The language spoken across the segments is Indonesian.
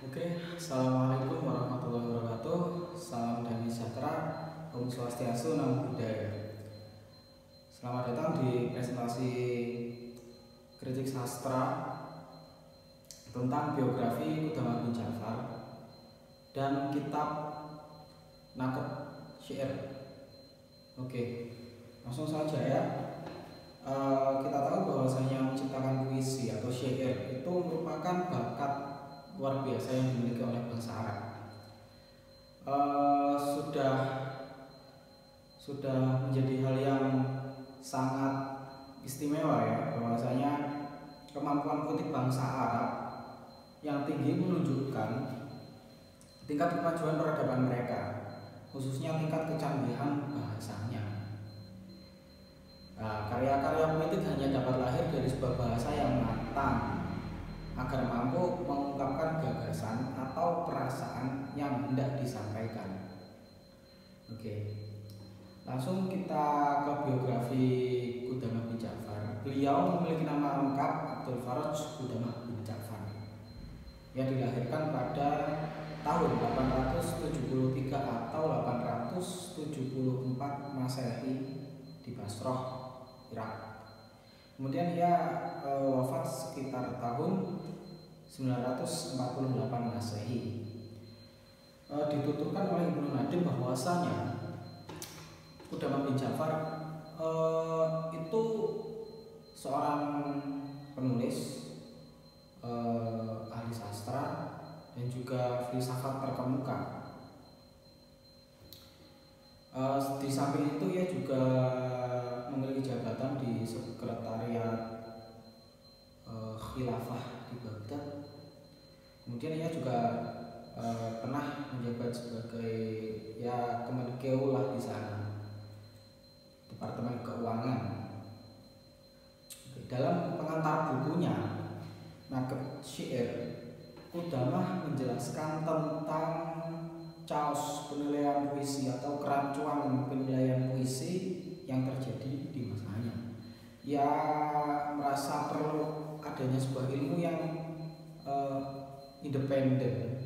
Oke, assalamualaikum warahmatullahi wabarakatuh. Salam damai sejahtera, Om Swastiastu, Namo Buddhaya. Selamat datang di presentasi kritik sastra tentang biografi Kudama bin Ja'far dan kitab Naqd Syair. Oke, langsung saja ya. Kita tahu bahwasanya menciptakan puisi atau syair itu merupakan bakat luar biasa yang dimiliki oleh bangsa Arab. Sudah menjadi hal yang sangat istimewa ya, bahwasanya kemampuan politik bangsa Arab yang tinggi menunjukkan tingkat kemajuan peradaban mereka, khususnya tingkat kecanggihan bahasanya. Karya-karya politik hanya dapat lahir dari sebuah bahasa yang matang agar mampu mengungkapkan gagasan atau perasaan yang hendak disampaikan. Oke, langsung kita ke biografi Kudama bin Ja'far. Beliau memiliki nama lengkap Abdul Faraj Kudama bin Ja'far. Ia dilahirkan pada tahun 873 atau 874 Masehi di Basrah, Irak. Kemudian ia wafat sekitar tahun 948 Masehi. Dituturkan oleh Ibnu Nadim bahwasanya Kudama bin Ja'far itu seorang penulis, ahli sastra dan juga filsafat terkemuka. Di samping itu ia juga memiliki jabatan di sekretariat khilafah di Baghdad. Kemudian ia juga pernah menjabat sebagai Kemenkeu lah di sana, Departemen Keuangan. Dalam pengantar bukunya Naqd Syair, Kudama menjelaskan tentang chaos penilaian puisi atau kerancuan penilaian puisi yang terjadi di masanya. Ia merasa perlu adanya sebuah ilmu yang independen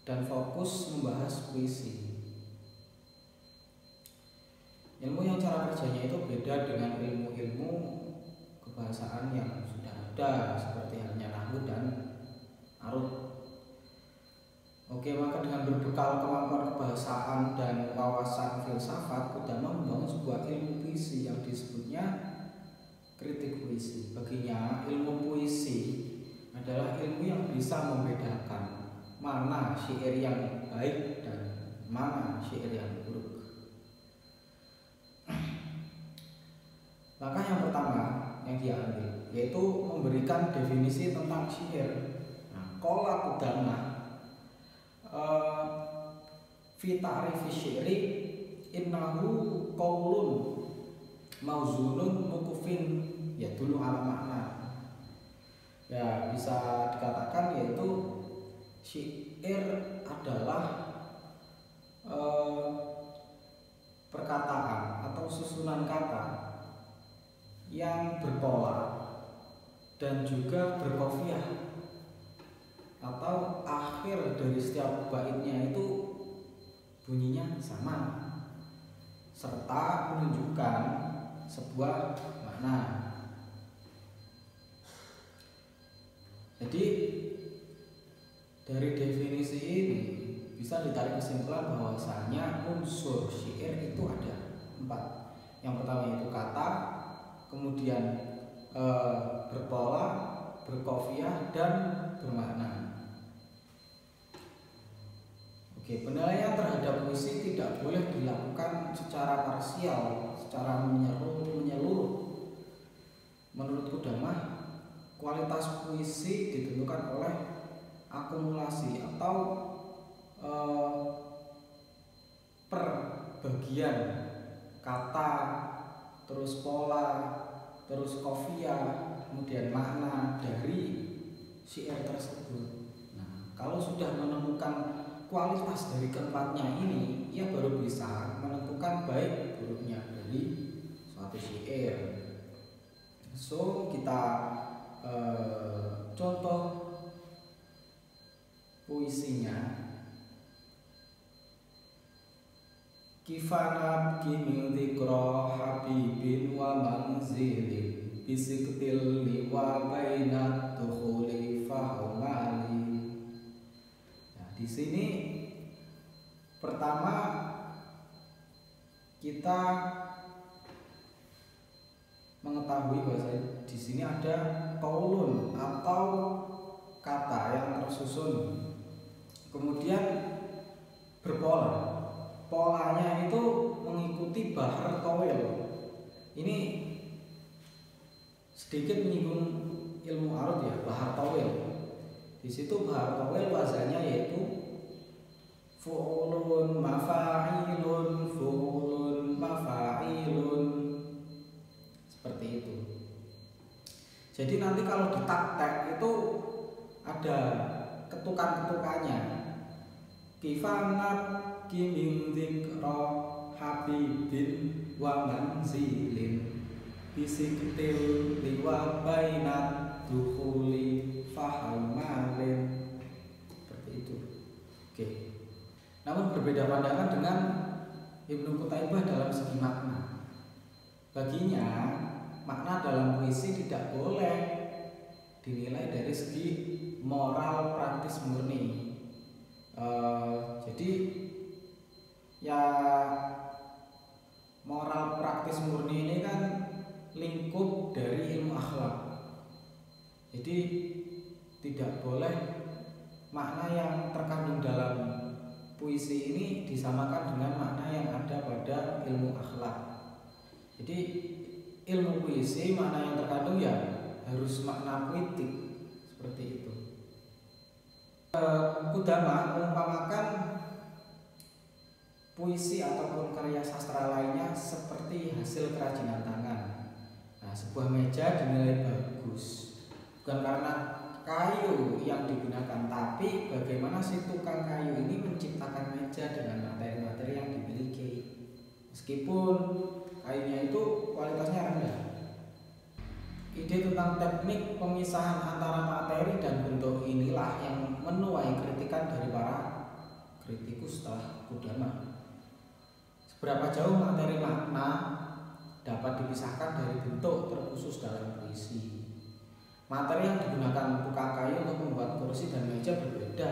dan fokus membahas puisi. Ilmu yang cara kerjanya itu beda dengan ilmu-ilmu kebahasaan yang sudah ada seperti halnya nahwu dan arud. Oke, maka dengan berbekal kemampuan kebahasaan dan wawasan filsafat, Kudama membangun sebuah ilmu puisi yang disebutnya kritik puisi. Baginya, ilmu puisi adalah ilmu yang bisa membedakan mana syair yang baik dan mana syair yang buruk. Langkah yang pertama yang dia ambil yaitu memberikan definisi tentang syair. Qala Kudama fi ta'rifi syairi innahu qaulun mauzunun mukufin yadullu ala makna. Ya, bisa dikatakan yaitu syair adalah perkataan atau susunan kata yang berpola dan juga berkofiah, atau akhir dari setiap baitnya itu bunyinya sama serta menunjukkan sebuah makna. Jadi dari definisi ini bisa ditarik kesimpulan bahwasanya unsur syair itu ada 4. Yang pertama yaitu kata, kemudian berpola, berkofiah, dan bermakna. Oke, penilaian terhadap puisi tidak boleh dilakukan secara parsial, secara menyeluruh. Menurut Kudama, kualitas puisi ditentukan oleh akumulasi atau per bagian kata, terus pola, terus kofiah, kemudian makna dari syair tersebut. Nah, kalau sudah menemukan kualitas dari keempatnya ini, ia baru bisa menentukan baik buruknya dari suatu syair. So, kita contoh puisinya. Kifana kimi dzikra habibin wa manzilin bisiktil liwa bainat dukhuli fahumali. Nah, di sini pertama kita mengetahui bahwa di sini ada qaulun atau kata yang tersusun, kemudian berpola. Polanya itu mengikuti bahar tawil. Ini sedikit menyinggung ilmu arut ya, bahar tawil. Di situ bahar tawil wazannya yaitu fu'ulun mafa'ilun, fu'ulun mafa'ilun, seperti itu. Jadi nanti kalau ditaktek itu ada ketukan-ketukannya. Kifanab kimin dzikra habibin wa manzilin bisiktil liwa bainat dukhuli fahumalin, seperti itu. Oke. Namun berbeda pandangan dengan Ibnu Qutaibah dalam segi makna. Baginya makna dalam puisi tidak boleh dinilai dari segi moral praktis murni. Jadi ya moral praktis murni ini kan lingkup dari ilmu akhlak. Jadi tidak boleh makna yang terkandung dalam puisi ini disamakan dengan makna yang ada pada ilmu akhlak. Jadi ilmu puisi makna yang terkandung ya harus makna puitik, seperti itu. Qudamah mengumpamakan puisi ataupun karya sastra lainnya seperti hasil kerajinan tangan. Nah, sebuah meja dinilai bagus bukan karena kayu yang digunakan, tapi bagaimana si tukang kayu ini menciptakan meja dengan materi-materi yang dimiliki, meskipun kayunya itu kualitasnya rendah. Ide tentang teknik pemisahan antara materi dan bentuk inilah yang menuai kritikan dari para kritikus setelah Qudamah. Seberapa jauh materi makna dapat dipisahkan dari bentuk terkhusus dalam puisi. Materi yang digunakan tukang kayu untuk membuat kursi dan meja berbeda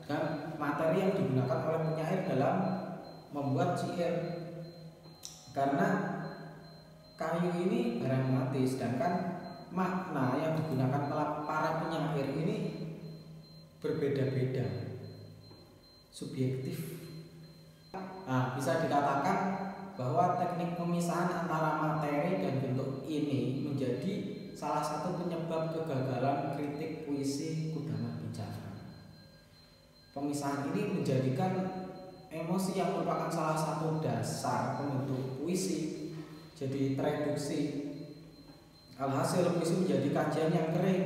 dengan materi yang digunakan oleh penyair dalam membuat syair, karena kayu ini barang mati, sedangkan makna yang digunakan para penyair ini berbeda-beda, subjektif. Nah, bisa dikatakan bahwa teknik pemisahan antara materi dan bentuk ini menjadi salah satu penyebab kegagalan kritik puisi Qudamah bicara. Pemisahan ini menjadikan emosi yang merupakan salah satu dasar pembentuk puisi jadi tereduksi. Alhasil puisi menjadi kajian yang kering.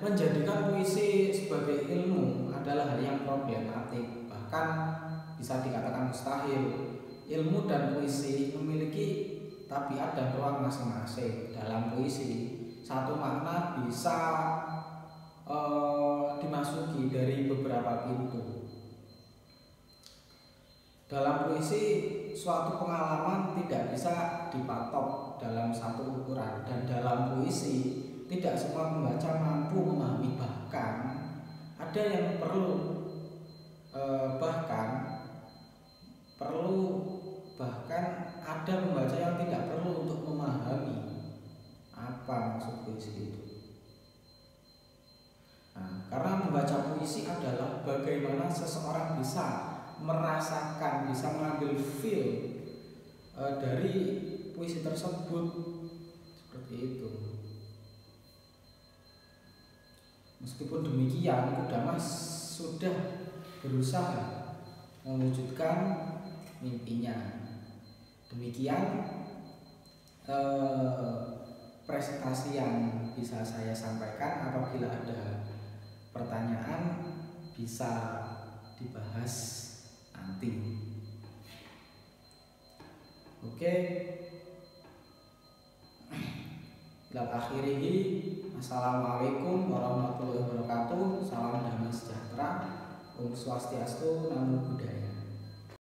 Menjadikan puisi sebagai ilmu adalah hal yang problematik, bahkan bisa dikatakan mustahil. Ilmu dan puisi memiliki tabiat dan ruang masing-masing. Dalam puisi, satu makna bisa dimasuki dari beberapa pintu. Dalam puisi, suatu pengalaman tidak bisa dipatok dalam satu ukuran, dan dalam puisi tidak semua pembaca mampu memahami, bahkan ada yang bahkan ada pembaca yang tidak perlu untuk memahami apa maksud puisi itu. Nah, karena membaca puisi adalah bagaimana seseorang bisa merasakan, bisa mengambil feel dari puisi tersebut, seperti itu. Meskipun demikian, Qudamah sudah berusaha mewujudkan mimpinya. Demikian presentasi yang bisa saya sampaikan. Apabila ada pertanyaan bisa dibahas nanti. Oke. Ila akhirih. Assalamualaikum warahmatullahi wabarakatuh. Salam damai sejahtera. Om Swastiastu, Namo Buddhaya.